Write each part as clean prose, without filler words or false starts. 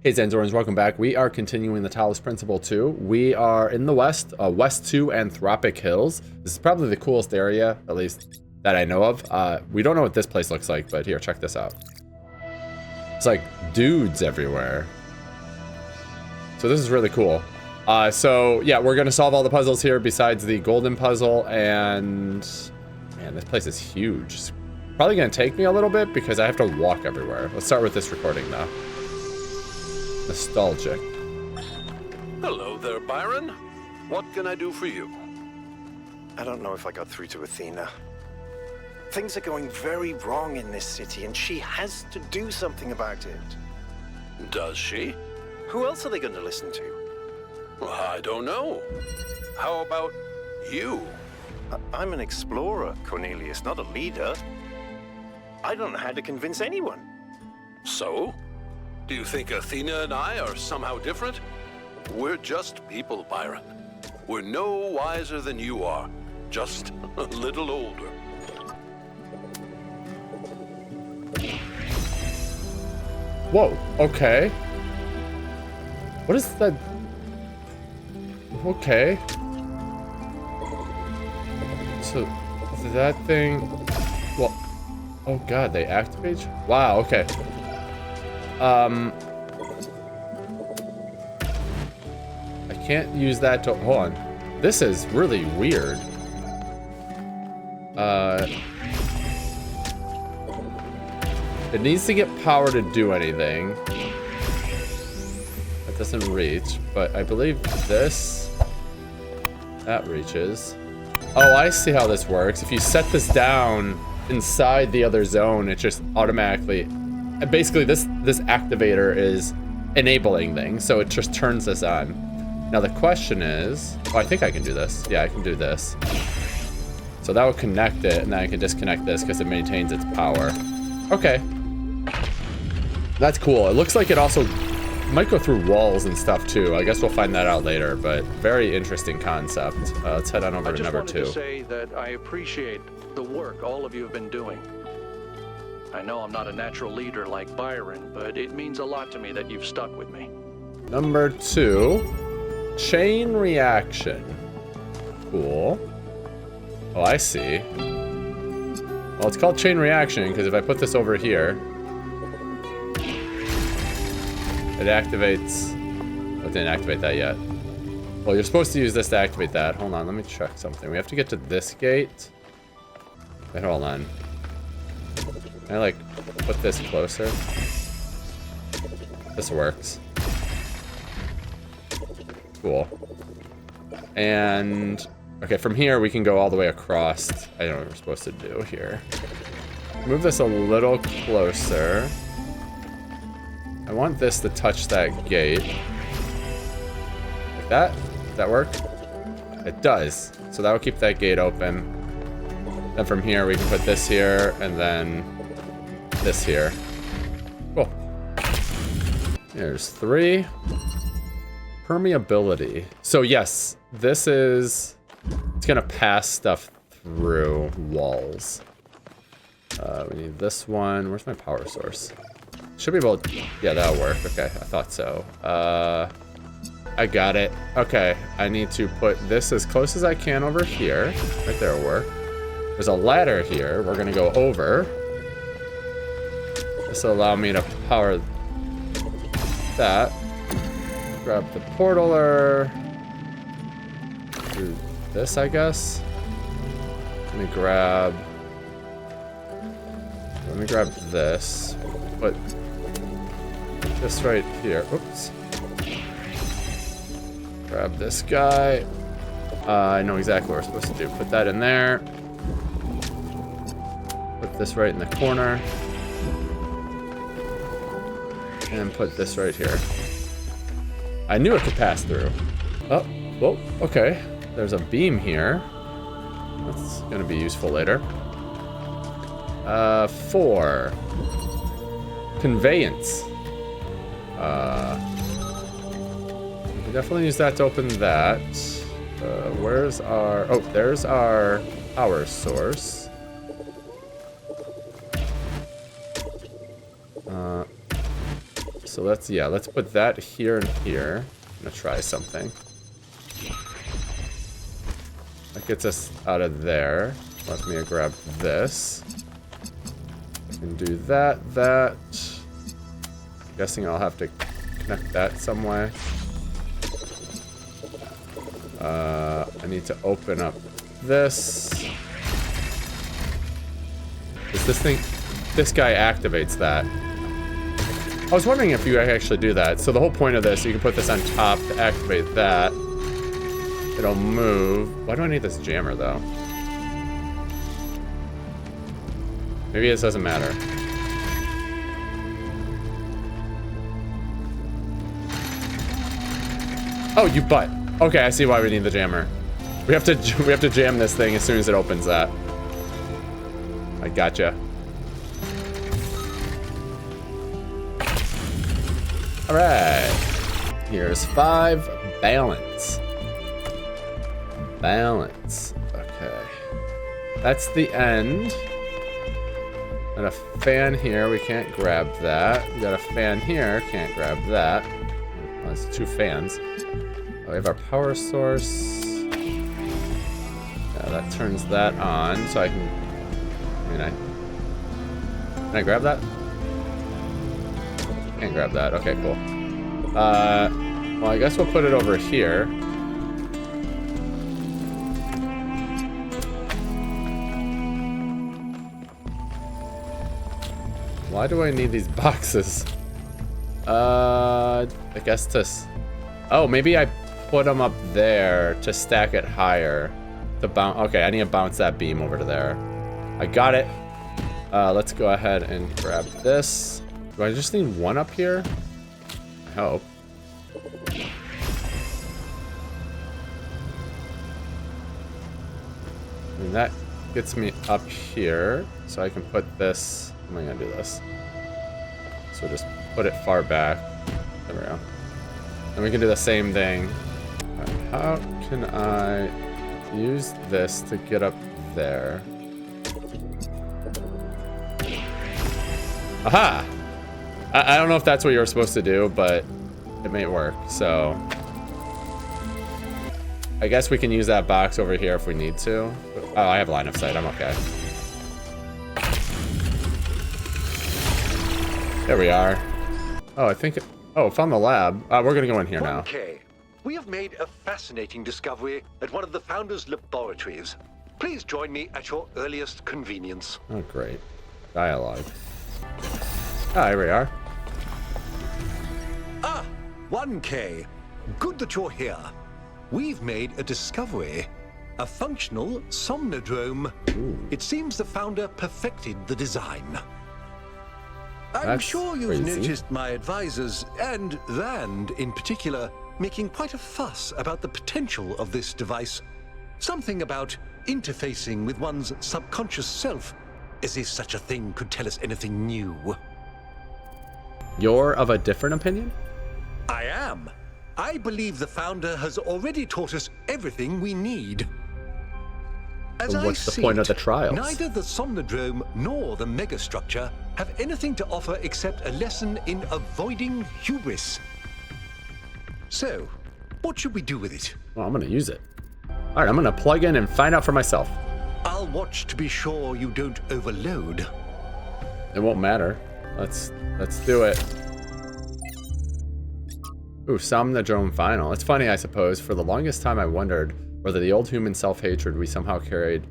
Hey XanZorans, welcome back. We are continuing the Talos Principle II. We are in the west, west to Anthropic Hills. This is probably the coolest area, at least that I know of. We don't know what this place looks like, but here, check this out. It's like dudes everywhere. So this is really cool. So yeah, we're gonna solve all the puzzles here besides the golden puzzle, and man, this place is huge. It's probably gonna take me a little bit because I have to walk everywhere. Let's start with this recording though. Nostalgic. Hello there, Byron. What can I do for you? I don't know if I got through to Athena. Things are going very wrong in this city, and she has to do something about it. Does she? Who else are they going to listen to? Well, I don't know. How about you? I'm an explorer, Cornelius, not a leader. I don't know how to convince anyone. So? Do you think Athena and I are somehow different? We're just people, Byron. We're no wiser than you are, just a little older. Whoa, okay. What is that? Okay. So, that thing... Well, oh god, they activate? Wow, okay. I can't use that to... Hold on. This is really weird. It needs to get power to do anything. That doesn't reach, but I believe this... That reaches. Oh, I see how this works. If you set this down inside the other zone, it just automatically... Basically, this activator is enabling things, so it just turns this on. Now the question is... Oh, I think I can do this. Yeah, I can do this. So that will connect it, and then I can disconnect this because it maintains its power. Okay. That's cool. It looks like it also might go through walls and stuff too. I guess we'll find that out later, but very interesting concept. Let's head on over to number 2. I just wanted to say that I appreciate the work all of you have been doing. I know I'm not a natural leader like Byron, but it means a lot to me that you've stuck with me. Number 2, chain reaction. Cool. Oh, I see. Well, it's called chain reaction because if I put this over here, it activates... Oh, it didn't activate that yet. Well, you're supposed to use this to activate that. Hold on, let me check something. We have to get to this gate. Wait, hold on. Can I, like, put this closer? This works. Cool. And... Okay, from here, we can go all the way across. I don't know what we're supposed to do here. Move this a little closer. I want this to touch that gate. Like that? Does that work? It does. So that will keep that gate open. Then from here, we can put this here, and then this here. Cool. There's 3. Permeability. So yes, this is... It's gonna pass stuff through walls. We need this one. Where's my power source? Should be able to... Yeah, that'll work. Okay, I thought so. I got it. Okay, I need to put this as close as I can over here. Right there will work. There's a ladder here. We're gonna go over. This will allow me to power that. Grab the portaler. Do this, I guess. Let me grab this. Put this right here. Oops. Grab this guy. I know exactly what we're supposed to do. Put that in there. Put this right in the corner. And put this right here. I knew it could pass through. Oh, whoa, okay. There's a beam here. That's gonna be useful later. 4. Conveyance. We can definitely use that to open that. Where's our... Oh, there's our power source. So let's put that here and here. I'm gonna try something. That gets us out of there. Let me grab this. I can do that. I'm guessing I'll have to connect that some way. I need to open up this. This guy activates that. I was wondering if you actually do that. So the whole point of this, you can put this on top to activate that. It'll move. Why do I need this jammer though? Maybe this doesn't matter. Oh, you butt. Okay, I see why we need the jammer. We have to jam this thing as soon as it opens that. I gotcha. All right. Here's 5. Balance. Balance. Okay. That's the end. Got a fan here. We can't grab that. We got a fan here. Can't grab that. Oh, that's 2 fans. Oh, we have our power source. Yeah, that turns that on, so I can. Can I grab that? Can't grab that. Okay, cool. Well, I guess we'll put it over here. Why do I need these boxes? I guess to... Oh, maybe I put them up there to stack it higher. To bounce... Okay, I need to bounce that beam over to there. I got it. Let's go ahead and grab this. Do I just need one up here? I hope. And that gets me up here, so I can put this. How am I gonna do this? So just put it far back. There we go. And we can do the same thing. How can I use this to get up there? Aha! I don't know if that's what you were supposed to do, but it may work, so... I guess we can use that box over here if we need to. Oh, I have line of sight. I'm okay. There we are. Oh, I think... Oh, found the lab. We're gonna go in here now. Okay. We have made a fascinating discovery at one of the Founders' laboratories. Please join me at your earliest convenience. Oh, great. Dialogue. Ah, here we are. Ah, 1K. Good that you're here. We've made a discovery. A functional somnodrome. Ooh. It seems the founder perfected the design. I'm That's sure you've crazy. noticed my advisors, and Rand in particular, making quite a fuss about the potential of this device. Something about interfacing with one's subconscious self, as if such a thing could tell us anything new. You're of a different opinion? I am. I believe the founder has already taught us everything we need. As So what's the point of the trials? Neither the Somnodrome nor the megastructure have anything to offer except a lesson in avoiding hubris. So, what should we do with it? Well, I'm gonna use it. All right, I'm gonna plug in and find out for myself. I'll watch to be sure you don't overload. It won't matter. Let's do it. Ooh, Somnodrome Final. It's funny, I suppose. For the longest time, I wondered whether the old human self-hatred we somehow carried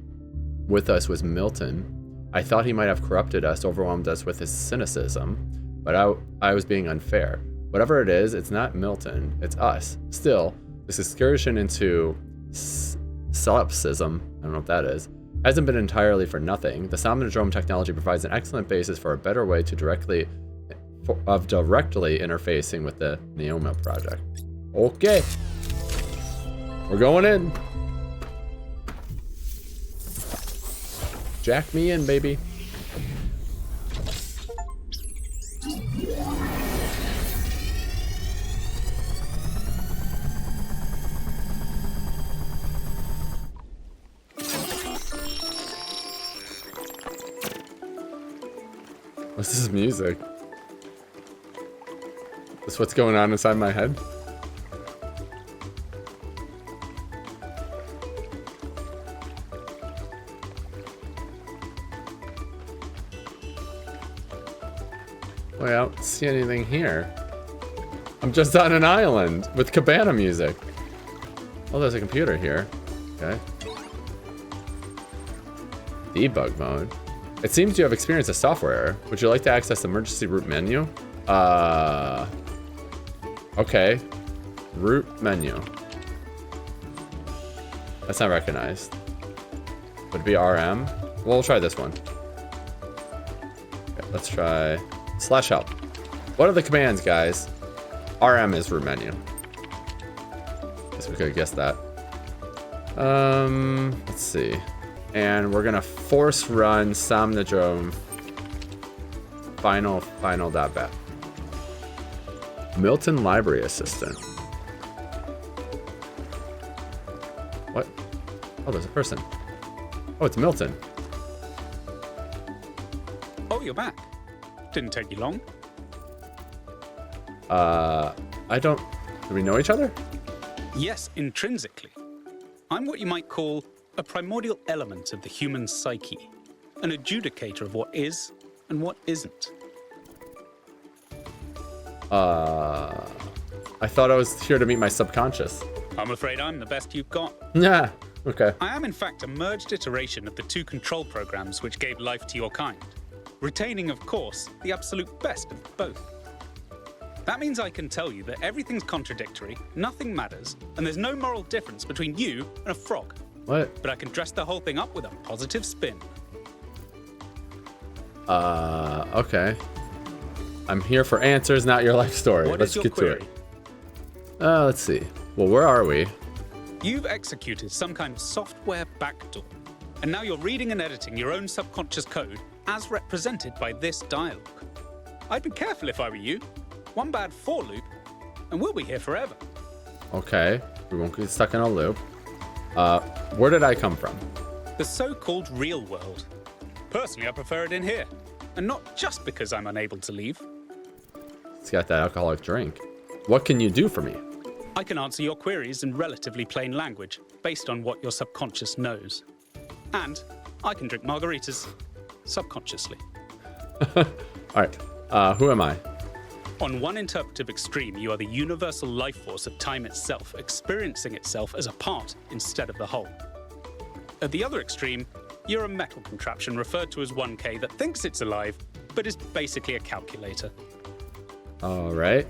with us was Milton. I thought he might have corrupted us, overwhelmed us with his cynicism, but I was being unfair. Whatever it is, it's not Milton, it's us. Still, this excursion into solipsism, I don't know what that is, hasn't been entirely for nothing. The Somnodrome technology provides an excellent basis for a better way to directly interfacing with the Neoma project. Okay. We're going in. Jack me in, baby. What's this music? That's what's going on inside my head. Wait, I don't see anything here. I'm just on an island with cabana music. Oh, there's a computer here. Okay. Debug mode. It seems you have experienced a software error. Would you like to access the emergency root menu? Okay. Root menu. That's not recognized. Would it be RM? Well, we'll try this one. Okay, let's try /help. What are the commands, guys? RM is root menu. Guess we could have guessed that. Let's see. And we're gonna force run Somnodrome final.bat. Milton Library Assistant. What? Oh, there's a person. Oh, it's Milton. Oh, you're back. Didn't take you long. I don't... Do we know each other? Yes, intrinsically. I'm what you might call a primordial element of the human psyche, an adjudicator of what is and what isn't. I thought I was here to meet my subconscious. I'm afraid I'm the best you've got. Yeah, okay. I am in fact a merged iteration of the two control programs which gave life to your kind, retaining, of course, the absolute best of both. That means I can tell you that everything's contradictory, nothing matters, and there's no moral difference between you and a frog. What? But I can dress the whole thing up with a positive spin. Okay. I'm here for answers, not your life story. What Let's is your get query? to it. Let's see. Well, where are we? You've executed some kind of software backdoor, and now you're reading and editing your own subconscious code as represented by this dialogue. I'd be careful if I were you. One bad for loop, and we'll be here forever. Okay. We won't get stuck in a loop. Where did I come from? The so-called real world. Personally, I prefer it in here, and not just because I'm unable to leave. It's got that alcoholic drink. What can you do for me? I can answer your queries in relatively plain language, based on what your subconscious knows. And I can drink margaritas subconsciously. All right. Who am I? On one interpretive extreme, you are the universal life force of time itself, experiencing itself as a part instead of the whole. At the other extreme, you're a metal contraption referred to as 1K that thinks it's alive, but is basically a calculator. All right.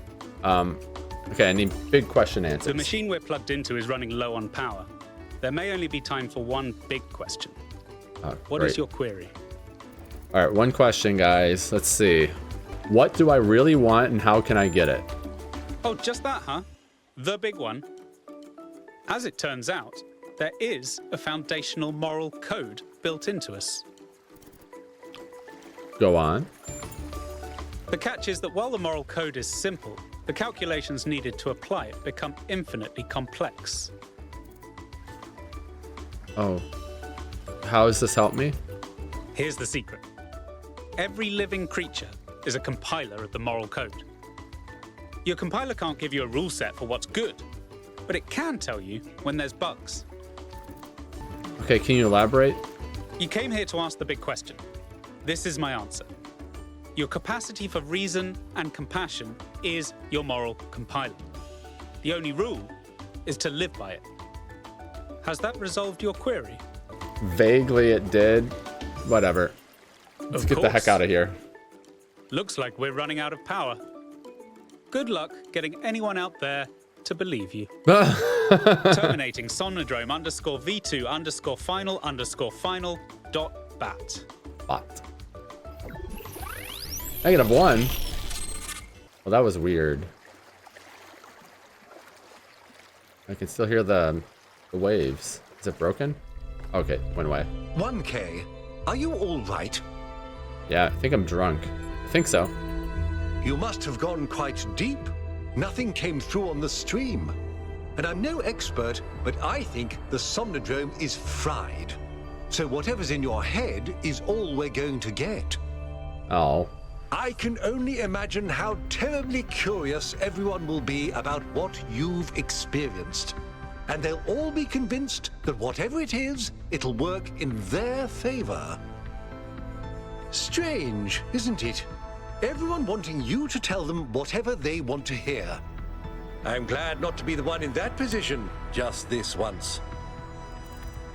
Okay, I need big question answers. The machine we're plugged into is running low on power. There may only be time for one big question. What is your query? All right, one question, guys. Let's see. What do I really want and how can I get it? Oh, just that, huh? The big one. As it turns out, there is a foundational moral code built into us. Go on. The catch is that while the moral code is simple, the calculations needed to apply it become infinitely complex. Oh. How does this help me? Here's the secret. Every living creature is a compiler of the moral code. Your compiler can't give you a rule set for what's good, but it can tell you when there's bugs. Okay, can you elaborate? You came here to ask the big question. This is my answer. Your capacity for reason and compassion is your moral compiler. The only rule is to live by it. Has that resolved your query? Vaguely it did. Whatever. Let's get the heck out of here. Looks like we're running out of power. Good luck getting anyone out there to believe you. Terminating Somnodrome_V2_final_final.bat. Bot. -1. Well, that was weird. I can still hear the waves. Is it broken? Okay, went away. 1K, are you all right? Yeah, I think I'm drunk. I think so. You must have gone quite deep. Nothing came through on the stream. And I'm no expert, but I think the Somnodrome is fried. So whatever's in your head is all we're going to get. Oh. I can only imagine how terribly curious everyone will be about what you've experienced. And they'll all be convinced that whatever it is, it'll work in their favor. Strange, isn't it? Everyone wanting you to tell them whatever they want to hear. I'm glad not to be the one in that position just this once.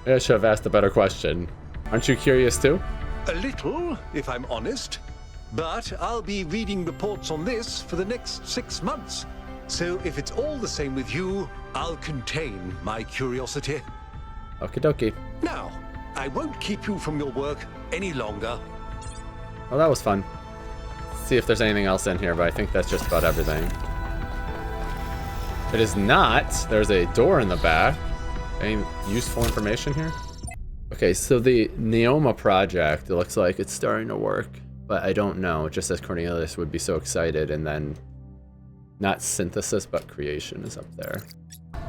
I should have asked a better question. Aren't you curious too? A little, if I'm honest. But I'll be reading reports on this for the next 6 months. So if it's all the same with you, I'll contain my curiosity. Okie dokie. Now, I won't keep you from your work any longer. Well, that was fun. Let's see if there's anything else in here, but I think that's just about everything. It is not. There's a door in the back. Any useful information here? Okay, so the Neoma project, it looks like it's starting to work, but I don't know. It just says Cornelius would be so excited, and then not synthesis, but creation is up there.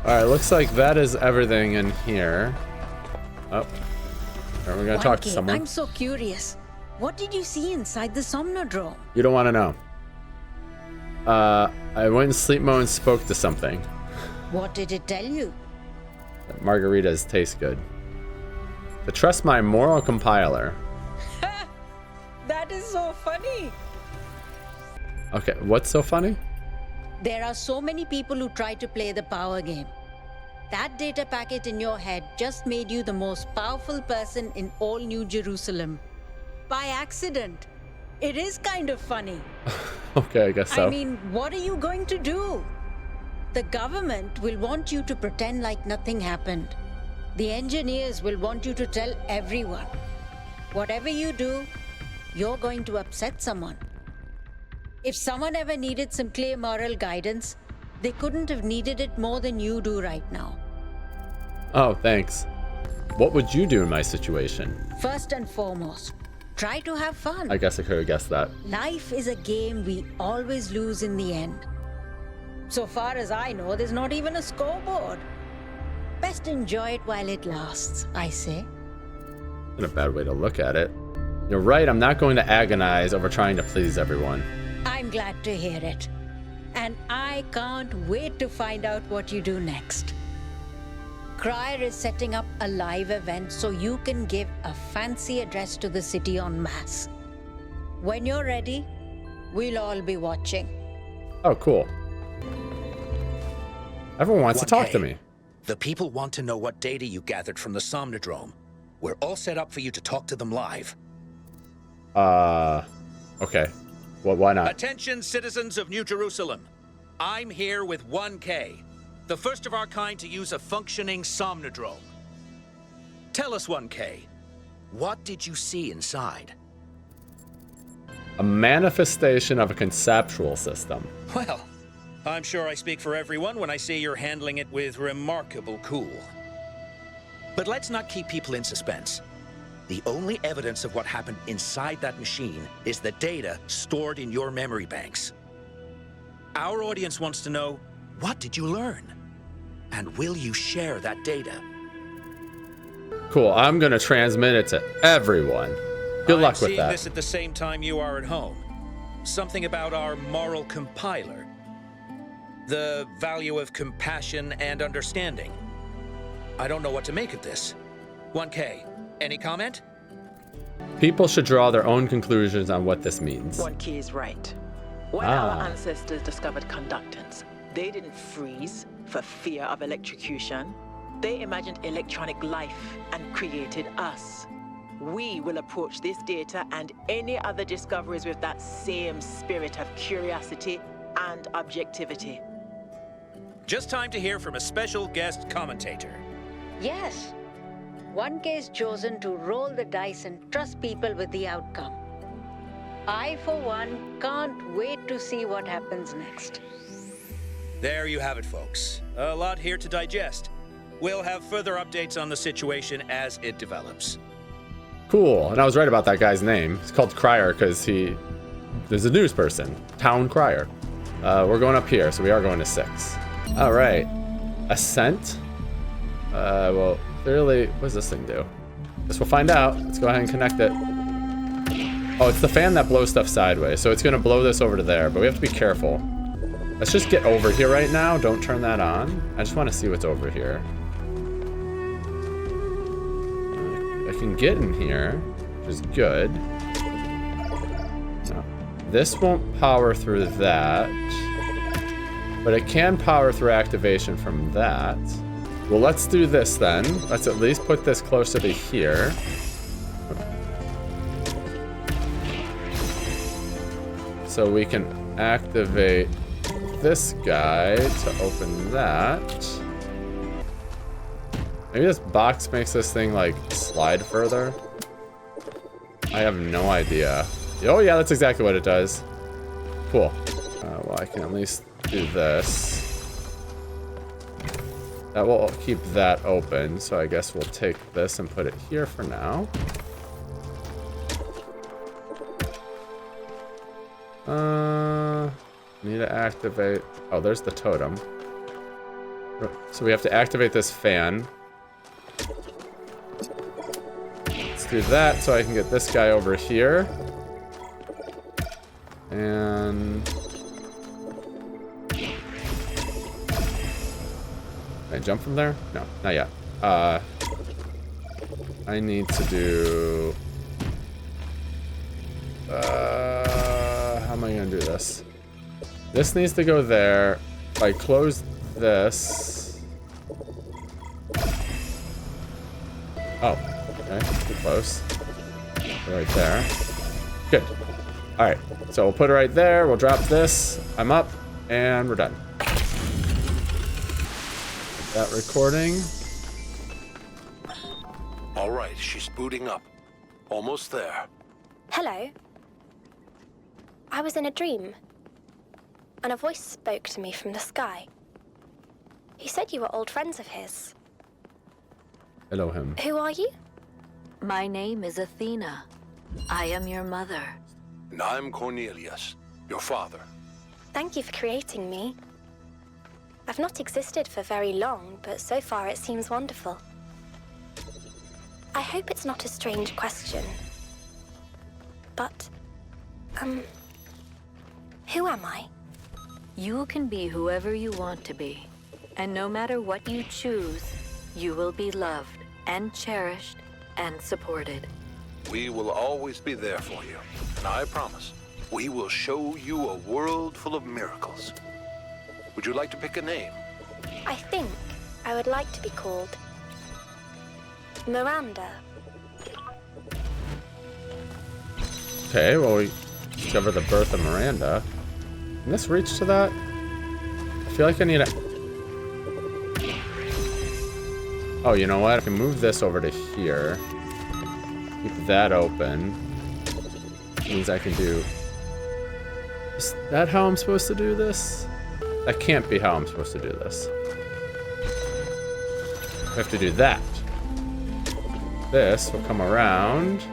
All right, looks like that is everything in here. Oh, are we gonna talk to someone? I'm so curious. What did you see inside the Somnodrome? You don't want to know. I went in sleep mode and spoke to something. What did it tell you? That margaritas taste good. To trust my moral compiler. That is so funny. Okay, what's so funny? There are so many people who try to play the power game. That data packet in your head just made you the most powerful person in all New Jerusalem. By accident. It is kind of funny. Okay, I guess so. I mean, what are you going to do? The government will want you to pretend like nothing happened. The engineers will want you to tell everyone. Whatever you do, you're going to upset someone. If someone ever needed some clear moral guidance, they couldn't have needed it more than you do right now. Oh, thanks. What would you do in my situation? First and foremost, try to have fun. I guess I could have guessed that. Life is a game we always lose in the end. So far as I know, there's not even a scoreboard. Best enjoy it while it lasts, I say. Not a bad way to look at it. You're right, I'm not going to agonize over trying to please everyone. I'm glad to hear it. And I can't wait to find out what you do next. Cryer is setting up a live event so you can give a fancy address to the city en masse. When you're ready, we'll all be watching. Oh, cool. Everyone wants to talk 1K. to me. The people want to know what data you gathered from the Somnodrome. We're all set up for you to talk to them live. Okay. Well, why not? Attention, citizens of New Jerusalem. I'm here with 1K, the first of our kind to use a functioning Somnodrome. Tell us, 1K, what did you see inside? A manifestation of a conceptual system. Well, I'm sure I speak for everyone when I say you're handling it with remarkable cool. But let's not keep people in suspense. The only evidence of what happened inside that machine is the data stored in your memory banks. Our audience wants to know, what did you learn? And will you share that data? Cool, I'm gonna transmit it to everyone. Good luck with I'm seeing that. this at the same time you are at home. Something about our moral compiler. The value of compassion and understanding. I don't know what to make of this. 1K, any comment? People should draw their own conclusions on what this means. 1K is right. When our ancestors discovered conductance, they didn't freeze for fear of electrocution. They imagined electronic life and created us. We will approach this data and any other discoveries with that same spirit of curiosity and objectivity. Just time to hear from a special guest commentator. Yes. 1K is chosen to roll the dice and trust people with the outcome. I, for one, can't wait to see what happens next. There you have it, folks. A lot here to digest. We'll have further updates on the situation as it develops. Cool, and I was right about that guy's name. He's called Cryer because there's a news person, Town Cryer. We're going up here, so we are going to 6. All right, Ascent. Well, clearly, what does this thing do? Guess we'll find out. Let's go ahead and connect it. Oh, it's the fan that blows stuff sideways. So it's gonna blow this over to there, but we have to be careful. Let's just get over here right now. Don't turn that on. I just want to see what's over here. I can get in here, which is good. No. This won't power through that, but it can power through activation from that. Well, let's do this then. Let's at least put this closer to here. So we can activate this guy to open that. Maybe this box makes this thing like slide further. I have no idea. Oh yeah, that's exactly what it does. Cool. Well, I can at least do this. That will keep that open, so I guess we'll take this and put it here for now. Need to activate. Oh, there's the totem. So we have to activate this fan. Let's do that so I can get this guy over here. And can I jump from there? No, not yet. I need to do. How am I gonna do this? This needs to go there. If I close this. Oh, okay, too close. Right there. Good. All right, so we'll put it right there. We'll drop this. I'm up, and we're done. That recording. All right, she's booting up. Almost there. Hello. I was in a dream, and a voice spoke to me from the sky. He said you were old friends of his. Elohim. Who are you? My name is Athena. I am your mother. And I'm Cornelius, your father. Thank you for creating me. I've not existed for very long, but so far it seems wonderful. I hope it's not a strange question, but, who am I? You can be whoever you want to be. And no matter what you choose, you will be loved and cherished and supported. We will always be there for you. And I promise, we will show you a world full of miracles. Would you like to pick a name? I think I would like to be called Miranda. Okay, well, we discovered the birth of Miranda. Can this reach to that? I feel like I need a... Oh, you know what? I can move this over to here. Keep that open. Means I can do... Is that how I'm supposed to do this? That can't be how I'm supposed to do this. I have to do that. This will come around.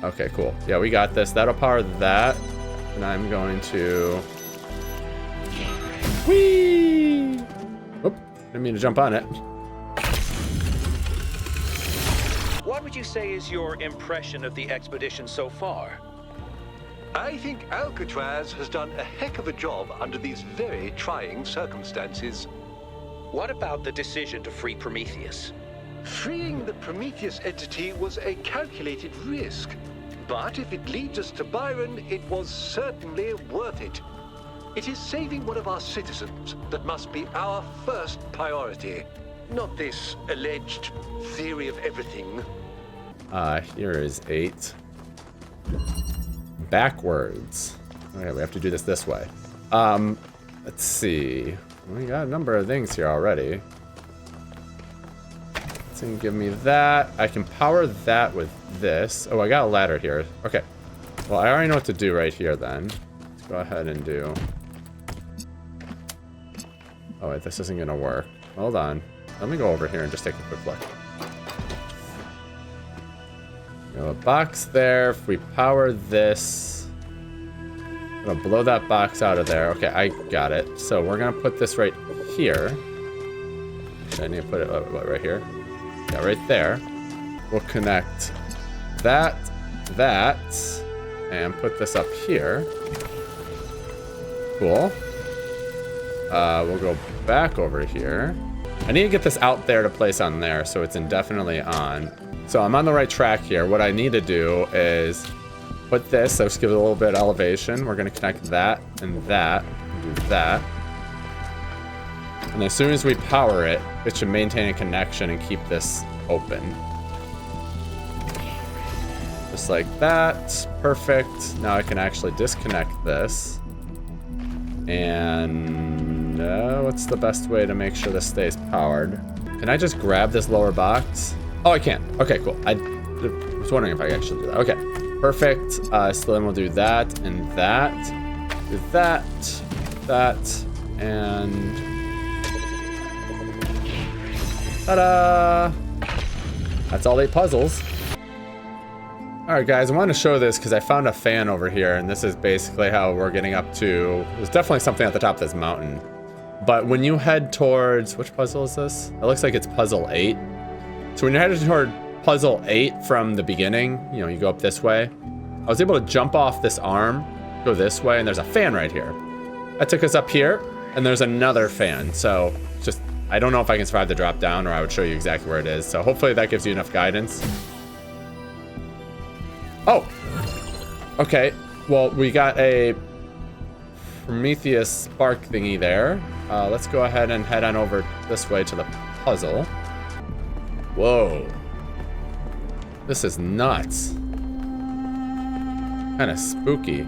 Okay, cool. Yeah, we got this. That'll power that. And I'm going to... Whee! Oop, didn't mean to jump on it. What would you say is your impression of the expedition so far? I think Alcatraz has done a heck of a job under these very trying circumstances. What about the decision to free Prometheus? Freeing the Prometheus entity was a calculated risk. But if it leads us to Byron, it was certainly worth it. It is saving one of our citizens that must be our first priority. Not this alleged theory of everything. Here is 8. Backwards. Okay, we have to do this way. Let's see. We got a number of things here already. It's gonna give me that. I can power that with this. Oh, I got a ladder here. Okay. Well, I already know what to do right here then. Let's go ahead and do... Oh, wait, this isn't gonna work. Hold on. Let me go over here and just take a quick look. We have a box there. If we power this, I'm gonna blow that box out of there. Okay, I got it. So we're gonna put this right here. I need to put it right here. Yeah, right there. We'll connect that, and put this up here. Cool. We'll go back over here. I need to get this out there to place on there so it's indefinitely on. So I'm on the right track here. What I need to do is put this, let's give it a little bit of elevation. We're gonna connect that and that, and do that. And as soon as we power it, it should maintain a connection and keep this open. Just like that, perfect. Now I can actually disconnect this. And what's the best way to make sure this stays powered? Can I just grab this lower box? Oh, I can. Okay, cool. I was wondering if I could actually do that. Okay, perfect. So then we'll do that and that. Do that, that, and ta-da! That's all 8 puzzles. All right, guys, I wanted to show this because I found a fan over here, and this is basically how we're getting up to... There's definitely something at the top of this mountain. But when you head towards... Which puzzle is this? It looks like it's puzzle 8. So when you're headed toward puzzle 8 from the beginning, you know, you go up this way. I was able to jump off this arm, go this way, and there's a fan right here. That took us up here, and there's another fan. So just... I don't know if I can survive the drop down, or I would show you exactly where it is. So hopefully that gives you enough guidance. Oh, okay. Well, we got a Prometheus spark thingy there. Let's go ahead and head on over this way to the puzzle. Whoa. This is nuts. Kind of spooky.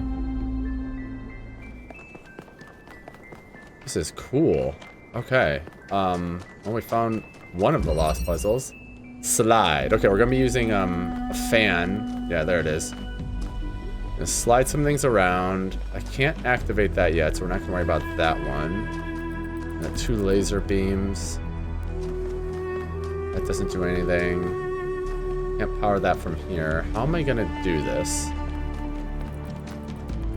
This is cool. Okay. Well, we found one of the lost puzzles. Slide. Okay, we're gonna be using a fan. Yeah, there it is. Gonna slide some things around. I can't activate that yet, so we're not gonna worry about that one. Got 2 laser beams. That doesn't do anything. Can't power that from here. How am I gonna do this?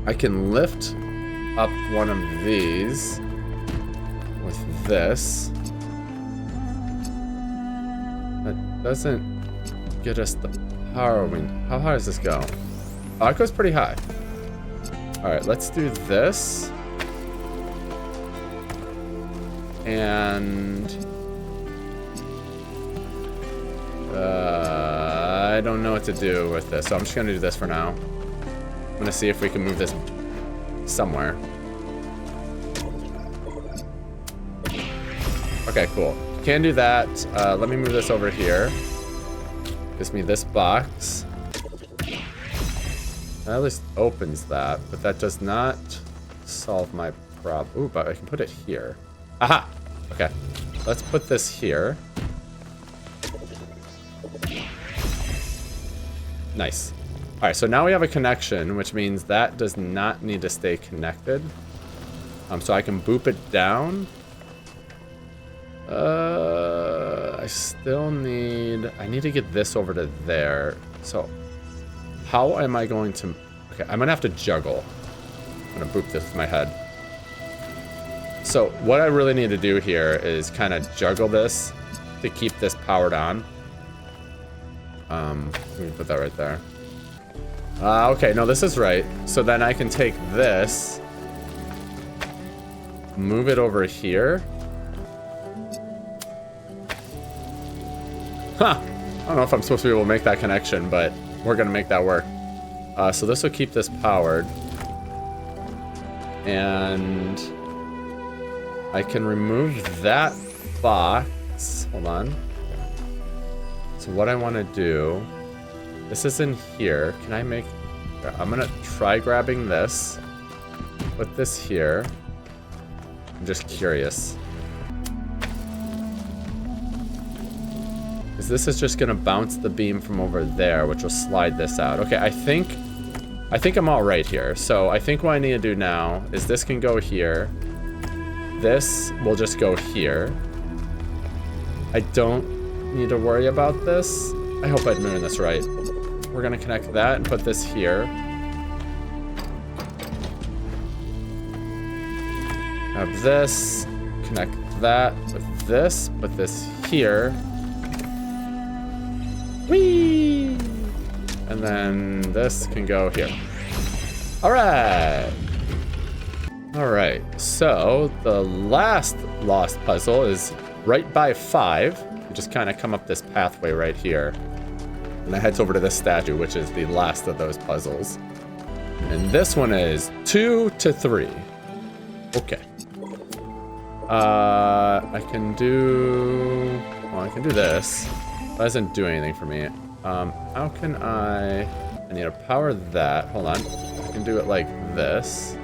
I can lift up one of these with this. That doesn't get us the power. How high does this go? Oh, it goes pretty high. All right, let's do this. And I don't know what to do with this, so I'm just gonna do this for now. I'm gonna see if we can move this somewhere. Okay, cool. Can do that. Let me move this over here. Gives me this box. That at least opens that, but that does not solve my problem. Ooh, but I can put it here. Aha! Okay. Let's put this here. Nice. All right, so now we have a connection, which means that does not need to stay connected. So I can boop it down. I still need... I need to get this over to there. So how am I going to... Okay, I'm gonna have to juggle. I'm gonna boop this with my head. So what I really need to do here is kind of juggle this to keep this powered on. Let me put that right there. Okay, no, this is right. So then I can take this, move it over here. Huh. I don't know if I'm supposed to be able to make that connection, but we're gonna make that work. So this will keep this powered. And I can remove that box. Hold on. So what I want to do, this is in here. Can I make, I'm gonna try grabbing this, put this here. I'm just curious. Because this is just gonna bounce the beam from over there, which will slide this out. Okay, I think I'm all right here. So I think what I need to do now is this can go here. This will just go here. I don't need to worry about this. I hope I'm doing this right. We're gonna connect that and put this here. Have this, connect that with this, put this here. Whee! And then this can go here. All right. All right, so the last lost puzzle is right by 5. You just kind of come up this pathway right here. And that heads over to this statue, which is the last of those puzzles. And this one is 2 to 3. Okay. I can do this. That doesn't do anything for me. How can I need to power that. Hold on. I can do it like this.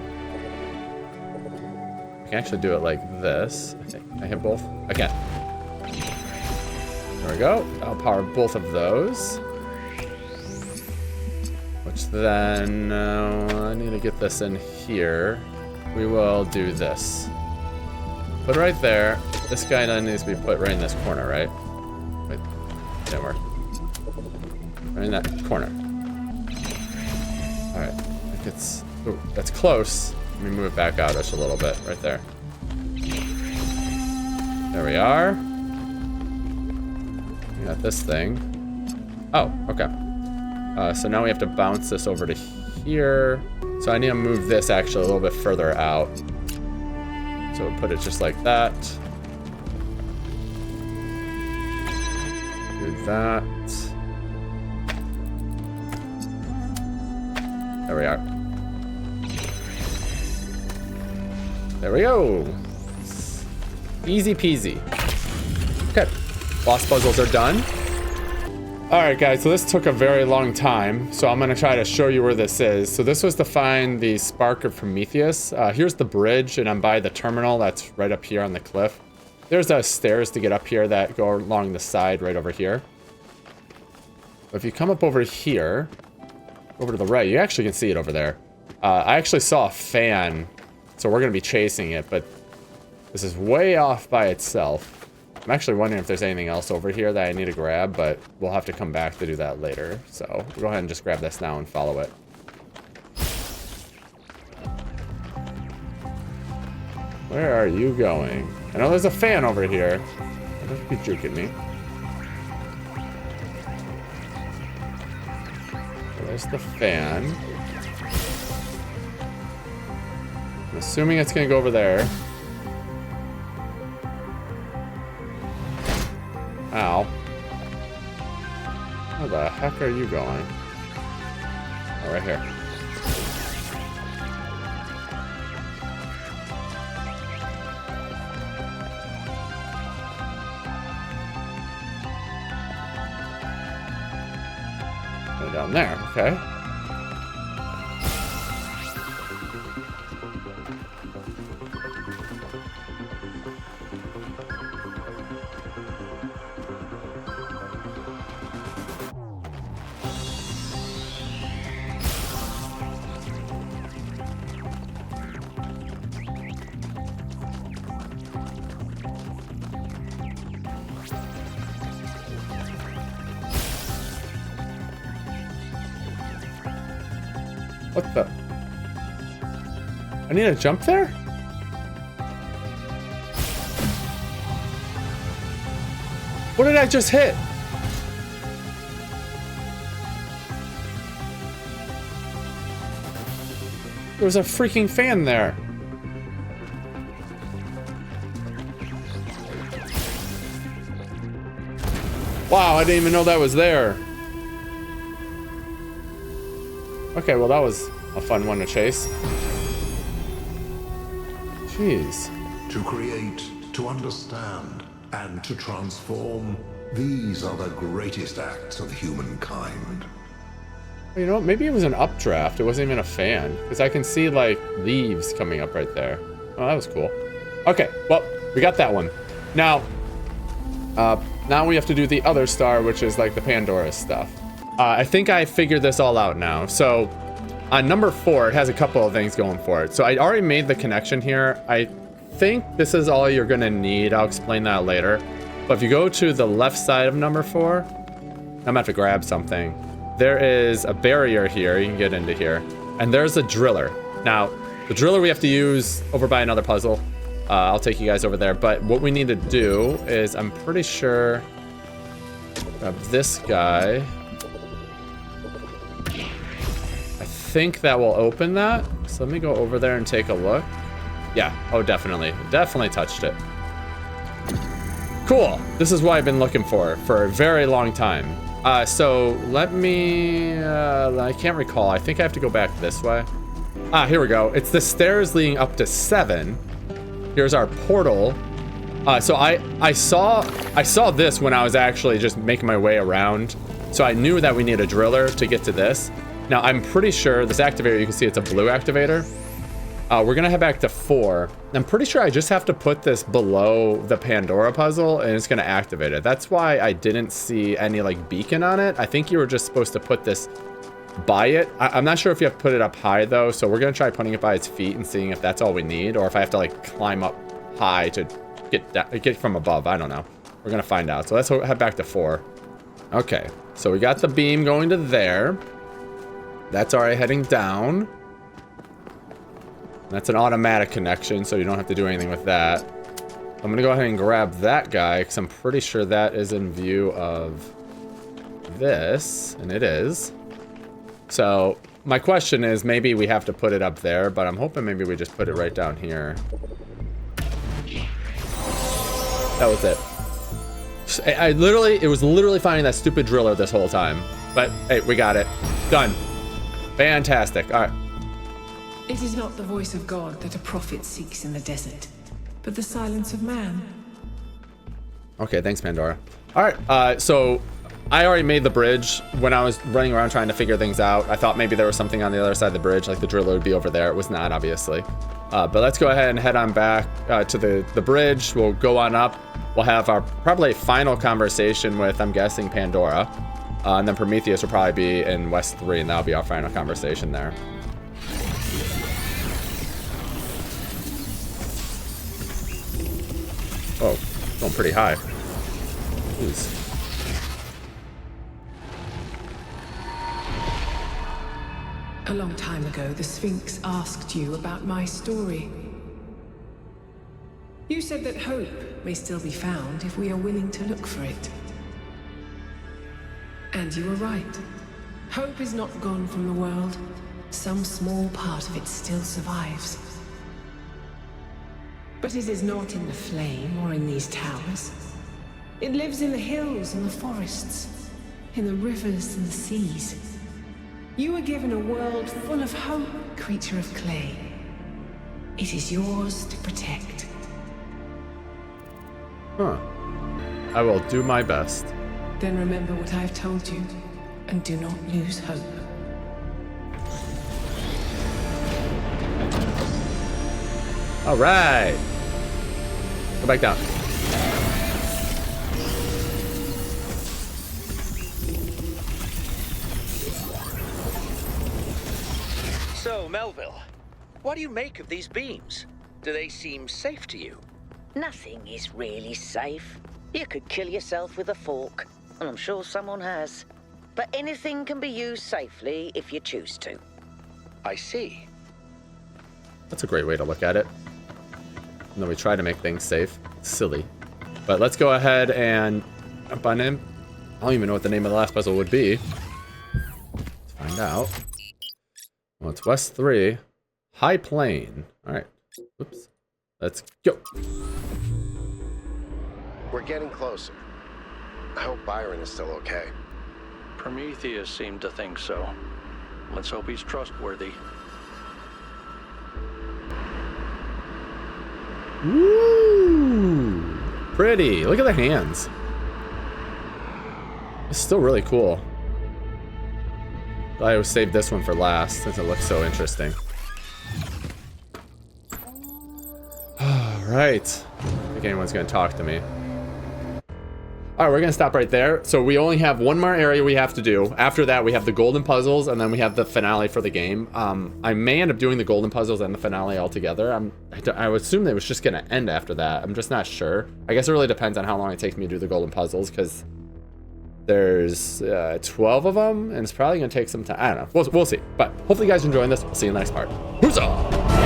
I can actually do it like this. I think I hit both. I can. There we go. I'll power both of those. Which then, I need to get this in here. We will do this. Put it right there. This guy then needs to be put right in this corner, right? Wait, didn't work. Right in that corner. All right, I think it's, ooh, that's close. Let me move it back out just a little bit, right there. There we are. We got this thing. Oh, okay. So now we have to bounce this over to here. So I need to move this actually a little bit further out. So we'll put it just like that. Do that. There we are. There we go. Easy peasy. Okay. Boss puzzles are done. Alright guys, so this took a very long time, so I'm going to try to show you where this is. So this was to find the Spark of Prometheus. Here's the bridge, and I'm by the terminal that's right up here on the cliff. There's stairs to get up here that go along the side right over here. If you come up over here, over to the right, you actually can see it over there. I actually saw a fan, so we're going to be chasing it, but this is way off by itself. I'm actually wondering if there's anything else over here that I need to grab, but we'll have to come back to do that later. So we'll go ahead and just grab this now and follow it. Where are you going? I know there's a fan over here. Don't be juking me. There's the fan. I'm assuming it's gonna go over there. Ow. Where the heck are you going? Oh, right here. Go down there, okay. What the? I need to jump there? What did I just hit? There was a freaking fan there. Wow, I didn't even know that was there. Okay, well that was a fun one to chase. Jeez. To create, to understand, and to transform, these are the greatest acts of humankind. You know what? Maybe it was an updraft. It wasn't even a fan. Because I can see, like, leaves coming up right there. Oh, that was cool. Okay, well, we got that one. Now we have to do the other star, which is, like, the Pandora stuff. I think I figured this all out now. So on number 4, it has a couple of things going for it. So I already made the connection here. I think this is all you're gonna need. I'll explain that later. But if you go to the left side of number 4, I'm gonna have to grab something. There is a barrier here. You can get into here. And there's a driller. Now, the driller we have to use over by another puzzle. I'll take you guys over there. But what we need to do is, I'm pretty sure, grab this guy. think that will open that. So let me go over there and take a look. Yeah, oh, definitely. Definitely touched it. Cool. This is what I've been looking for a very long time. So let me, I can't recall. I think I have to go back this way. Ah, here we go. It's the stairs leading up to 7. Here's our portal. So I saw this when I was actually just making my way around. So I knew that we need a driller to get to this. Now I'm pretty sure this activator, you can see it's a blue activator. We're gonna head back to 4. I'm pretty sure I just have to put this below the Pandora puzzle and it's gonna activate it. That's why I didn't see any like beacon on it. I think you were just supposed to put this by it. I'm not sure if you have to put it up high though. So we're gonna try putting it by its feet and seeing if that's all we need, or if I have to like climb up high to get from above. I don't know. We're gonna find out. So let's head back to 4. Okay, so we got the beam going to there. That's already heading down. That's an automatic connection, so you don't have to do anything with that. I'm gonna go ahead and grab that guy because I'm pretty sure that is in view of this, and it is. So my question is, maybe we have to put it up there, but I'm hoping maybe we just put it right down here. That was it. It was literally finding that stupid driller this whole time. But hey, we got it. Done. Fantastic. All right. It is not the voice of God that a prophet seeks in the desert, but the silence of man. Okay, thanks, Pandora. All right, so I already made the bridge when I was running around trying to figure things out. I thought maybe there was something on the other side of the bridge, like the driller would be over there. It was not, obviously. But let's go ahead and head on back to the bridge. We'll go on up. We'll have our probably final conversation with, I'm guessing, Pandora. And then Prometheus will probably be in West 3, and that'll be our final conversation there. Oh, going pretty high. Jeez. A long time ago, the Sphinx asked you about my story. You said that hope may still be found if we are willing to look for it. And you were right. Hope is not gone from the world. Some small part of it still survives. But it is not in the flame or in these towers. It lives in the hills and the forests, in the rivers and the seas. You were given a world full of hope, creature of clay. It is yours to protect. Huh. I will do my best. Then remember what I have told you, and do not lose hope. All right. Go back down. So, Melville, what do you make of these beams? Do they seem safe to you? Nothing is really safe. You could kill yourself with a fork, and I'm sure someone has. But anything can be used safely if you choose to. I see. That's a great way to look at it. And then we try to make things safe. Silly. But let's go ahead and jump on in. I don't even know what the name of the last puzzle would be. Let's find out. Well, it's West 3. High Plain. Alright. Oops. Let's go. We're getting closer. I hope Byron is still okay. Prometheus seemed to think so. Let's hope he's trustworthy. Woo! Pretty. Look at the hands. It's still really cool. I always saved this one for last since it looks so interesting. Alright. I don't think anyone's gonna talk to me. Alright, we're gonna stop right there. So we only have one more area we have to do. After that, we have the golden puzzles, and then we have the finale for the game. I may end up doing the golden puzzles and the finale all together. I would assume they was just gonna end after that. I'm just not sure. I guess it really depends on how long it takes me to do the golden puzzles, because there's 12 of them, and it's probably gonna take some time. I don't know. We'll see. But hopefully you guys are enjoying this. We'll see you in the next part. Huzzah!